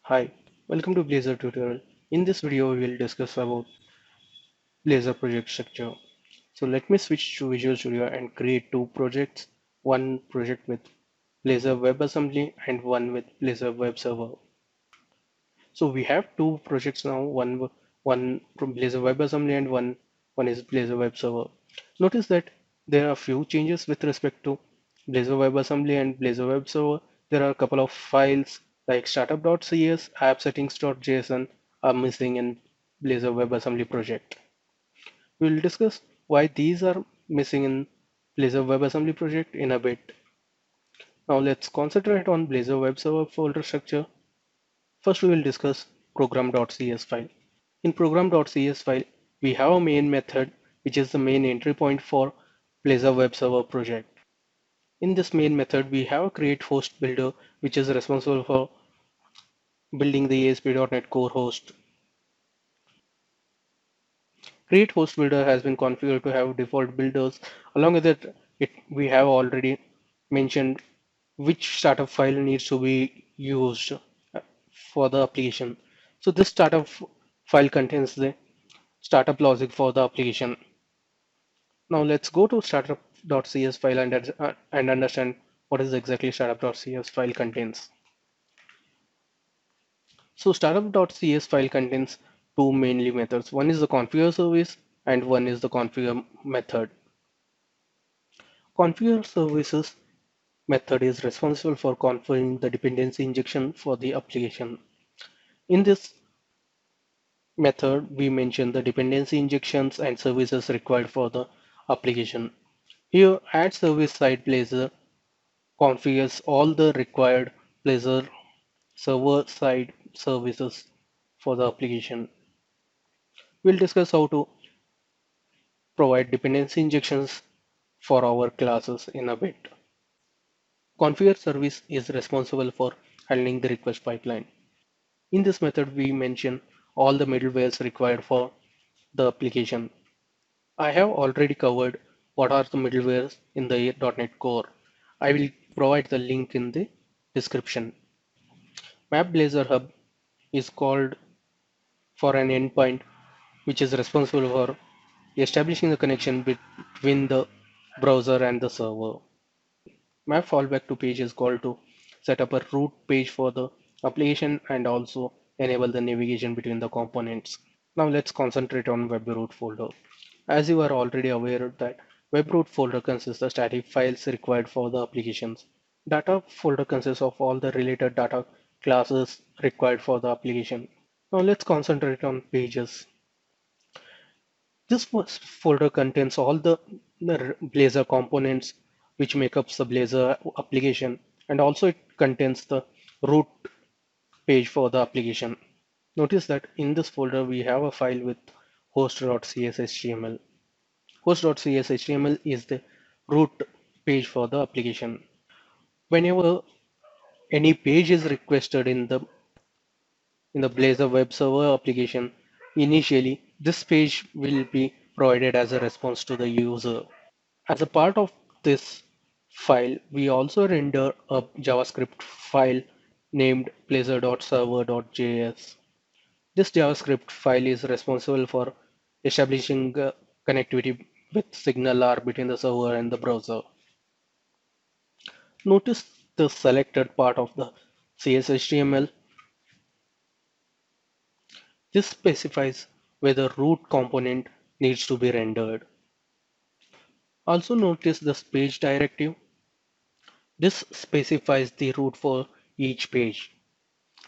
Hi, welcome to Blazor tutorial. In this video, we will discuss about Blazor project structure. So let me switch to Visual Studio and create two projects, one project with Blazor WebAssembly and one with Blazor Web Server. So we have two projects now, one from Blazor WebAssembly and one is Blazor Web Server. Notice that there are a few changes with respect to Blazor WebAssembly and Blazor Web Server. There are a couple of files like startup.cs, appsettings.json are missing in Blazor WebAssembly project. We will discuss why these are missing in Blazor WebAssembly project in a bit. Now let's concentrate on Blazor Web Server folder structure. First, we will discuss program.cs file. In program.cs file, we have a main method, which is the main entry point for Blazor Web Server project. In this main method, we have a create host builder, which is responsible for building the ASP.NET Core host. Create host builder has been configured to have default builders. Along with it we have already mentioned which startup file needs to be used for the application. So this startup file contains the startup logic for the application. Now let's go to startup.cs file and understand what is exactly startup.cs file contains. So startup.cs file contains two mainly methods. One is the configure service and one is the configure method. Configure services method is responsible for configuring the dependency injection for the application. In this method, we mention the dependency injections and services required for the application. Here, add service side Blazor configures all the required Blazor server-side services for the application. We'll discuss how to provide dependency injections for our classes in a bit. Configure service is responsible for handling the request pipeline. In this method, we mention all the middlewares required for the application. I have already covered what are the middlewares in the .NET Core. I will provide the link in the description. Map Blazor Hub is called for an endpoint which is responsible for establishing the connection between the browser and the server. Map fallback to page is called to set up a root page for the application and also enable the navigation between the components. Now let's concentrate on web root folder. As you are already aware that web root folder consists of static files required for the applications. Data folder consists of all the related data classes required for the application. Now let's concentrate on pages. This folder contains all the Blazor components which make up the Blazor application, and also it contains the root page for the application. Notice that in this folder we have a file with host.cshtml. Host.cshtml is the root page for the application. Whenever any page is requested in the Blazor web server application, initially this page will be provided as a response to the user. As a part of this file, we also render a JavaScript file named blazor.server.js. This JavaScript file is responsible for establishing connectivity with SignalR between the server and the browser. Notice the selected part of the CSHTML. This specifies where the root component needs to be rendered. Also notice the page directive. This specifies the root for each page.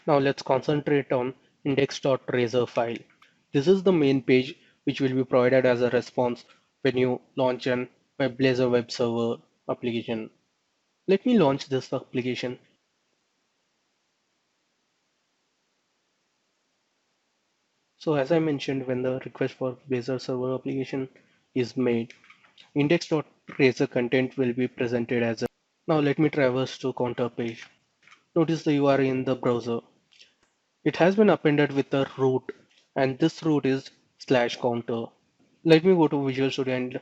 Now let's concentrate on index.razor file. This is the main page which will be provided as a response when you launch an Blazor web server application. Let me launch this application. So as I mentioned, when the request for Blazor server application is made, index.razor content will be presented as a. Now let me traverse to counter page. Notice the URL in the browser. It has been appended with a root, and this root is /counter. Let me go to Visual Studio and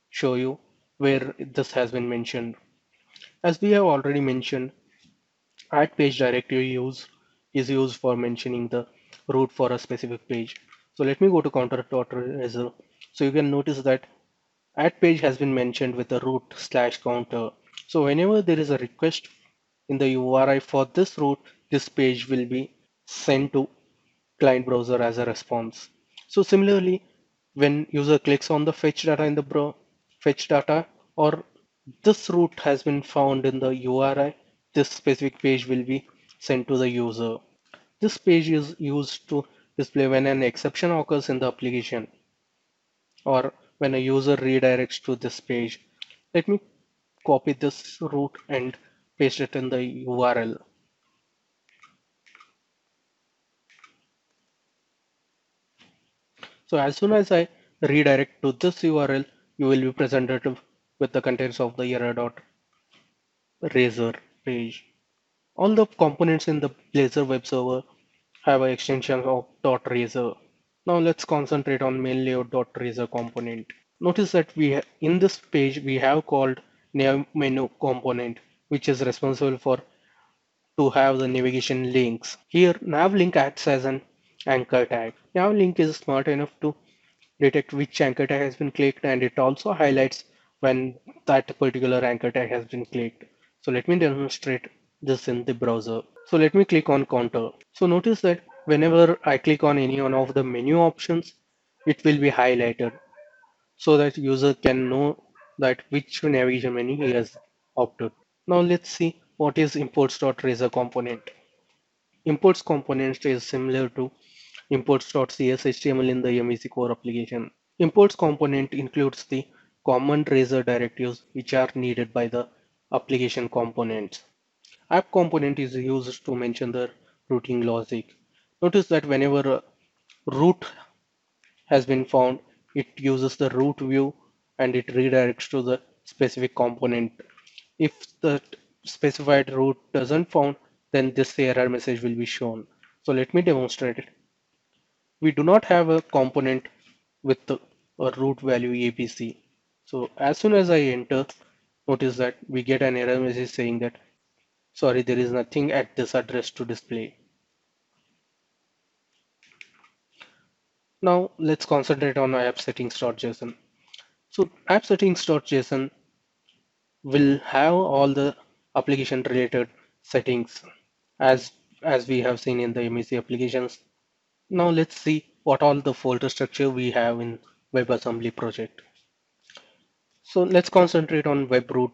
show you where this has been mentioned. As we have already mentioned, add page directory is used for mentioning the root for a specific page. So let me go to counter.razor. So you can notice that add page has been mentioned with the root slash counter. So whenever there is a request in the URI for this root, this page will be sent to client browser as a response. So similarly, when user clicks on the fetch data in the fetch data, or this root has been found in the URI, this specific page will be sent to the user. This page is used to display when an exception occurs in the application or when a user redirects to this page. Let me copy this root and paste it in the URL. So as soon as I redirect to this URL, you will be presented with the contents of the error.razor page. All the components in the Blazor web server have an extension of .razor. Now let's concentrate on main layout.razor component. Notice that in this page we have called nav menu component, which is responsible for to have the navigation links. Here nav link acts as an anchor tag. Nav link is smart enough to detect which anchor tag has been clicked, and it also highlights when that particular anchor tag has been clicked. So let me demonstrate this in the browser. So let me click on counter. So notice that whenever I click on any one of the menu options, it will be highlighted so that user can know that which navigation menu he has opted. Now let's see what is imports.razor component. Imports component is similar to imports.cshtml in the MVC core application. Imports component includes the common Razor directives which are needed by the application components. App component is used to mention the routing logic. Notice that whenever a root has been found, it uses the root view and it redirects to the specific component. If the specified root doesn't found, then this error message will be shown. So let me demonstrate it. We do not have a component with a root value ABC. So as soon as I enter, notice that we get an error message saying that sorry, there is nothing at this address to display. Now let's concentrate on app settings.json. So app settings.json will have all the application related settings as as we have seen in the MEC applications. Now let's see what all the folder structure we have in WebAssembly project. So let's concentrate on webroot.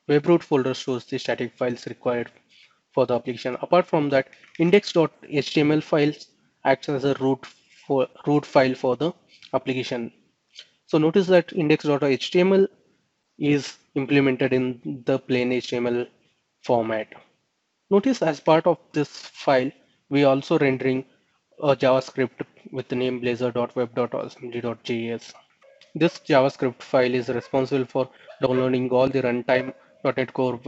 Webroot folder shows the static files required for the application. Apart from that, index.html files acts as a root file for the application. So notice that index.html is implemented in the plain HTML format. Notice as part of this file, we also rendering a JavaScript with the name blazor.web.assembly.js. This JavaScript file is responsible for downloading all the runtime.NET Core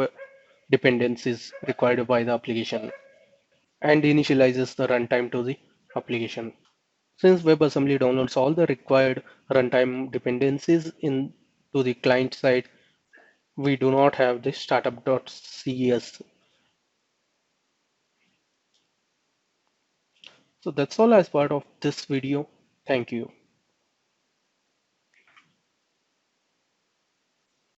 dependencies required by the application and initializes the runtime to the application. Since WebAssembly downloads all the required runtime dependencies in to the client side, we do not have the startup.cs. So that's all as part of this video. Thank you.